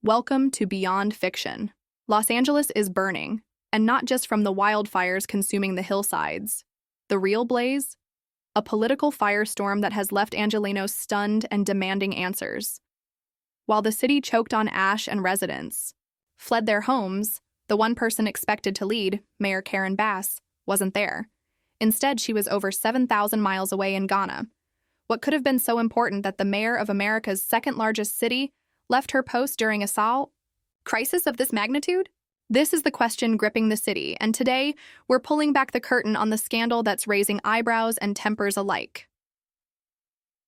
Welcome to Beyond Fiction. Los Angeles is burning, and not just from the wildfires consuming the hillsides. The real blaze? A political firestorm that has left Angelenos stunned and demanding answers. While the city choked on ash and residents fled their homes, the one person expected to lead, Mayor Karen Bass, wasn't there. Instead, she was over 7,000 miles away in Ghana. What could have been so important that the mayor of America's second-largest city left her post during a crisis of this magnitude? This is the question gripping the city, and today we're pulling back the curtain on the scandal that's raising eyebrows and tempers alike.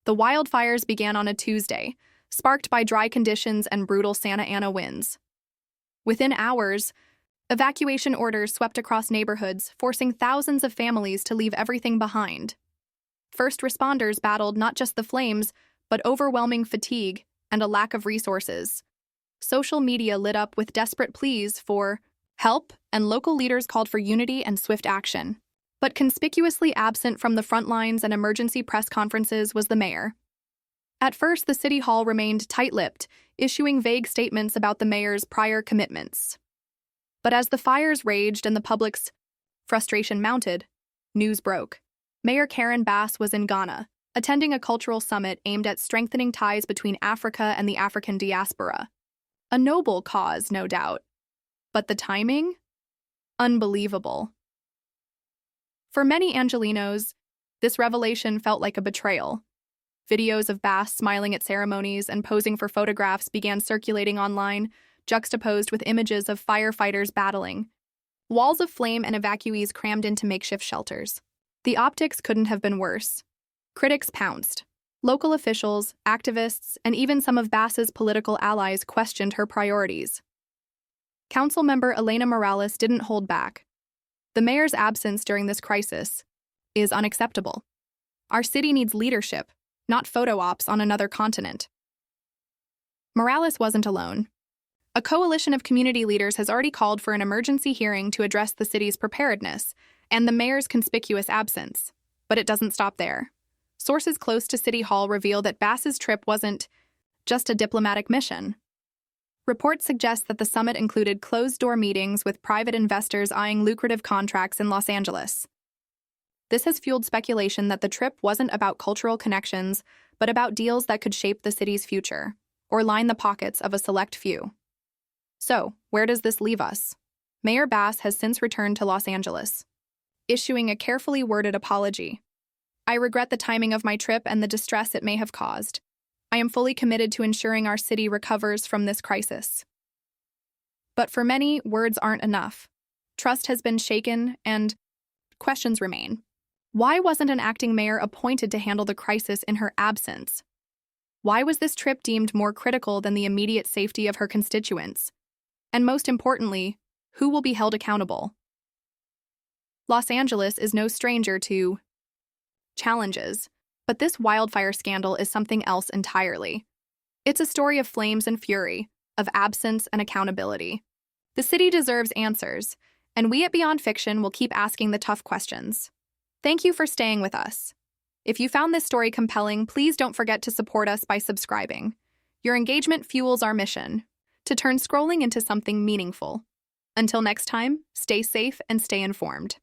The wildfires began on a Tuesday, sparked by dry conditions and brutal Santa Ana winds. Within hours, evacuation orders swept across neighborhoods, forcing thousands of families to leave everything behind. First responders battled not just the flames, but overwhelming fatigue and a lack of resources. Social media lit up with desperate pleas for help, and local leaders called for unity and swift action. But conspicuously absent from the front lines and emergency press conferences was the mayor. At first, the city hall remained tight-lipped, issuing vague statements about the mayor's prior commitments. But as the fires raged and the public's frustration mounted, news broke. Mayor Karen Bass was in Ghana, attending a cultural summit aimed at strengthening ties between Africa and the African diaspora. A noble cause, no doubt. But the timing? Unbelievable. For many Angelenos, this revelation felt like a betrayal. Videos of Bass smiling at ceremonies and posing for photographs began circulating online, juxtaposed with images of firefighters battling. Walls of flame and evacuees crammed into makeshift shelters. The optics couldn't have been worse. Critics pounced. Local officials, activists, and even some of Bass's political allies questioned her priorities. Councilmember Elena Morales didn't hold back. The mayor's absence during this crisis is unacceptable. Our city needs leadership, not photo ops on another continent. Morales wasn't alone. A coalition of community leaders has already called for an emergency hearing to address the city's preparedness and the mayor's conspicuous absence. But it doesn't stop there. Sources close to City Hall reveal that Bass's trip wasn't just a diplomatic mission. Reports suggest that the summit included closed-door meetings with private investors eyeing lucrative contracts in Los Angeles. This has fueled speculation that the trip wasn't about cultural connections, but about deals that could shape the city's future, or line the pockets of a select few. So, where does this leave us? Mayor Bass has since returned to Los Angeles, issuing a carefully worded apology. I regret the timing of my trip and the distress it may have caused. I am fully committed to ensuring our city recovers from this crisis. But for many, words aren't enough. Trust has been shaken, and questions remain. Why wasn't an acting mayor appointed to handle the crisis in her absence? Why was this trip deemed more critical than the immediate safety of her constituents? And most importantly, who will be held accountable? Los Angeles is no stranger to challenges, but this wildfire scandal is something else entirely. It's a story of flames and fury, of absence and accountability. The city deserves answers, and we at Beyond Fiction will keep asking the tough questions. Thank you for staying with us. If you found this story compelling, please don't forget to support us by subscribing. Your engagement fuels our mission to turn scrolling into something meaningful. Until next time, stay safe and stay informed.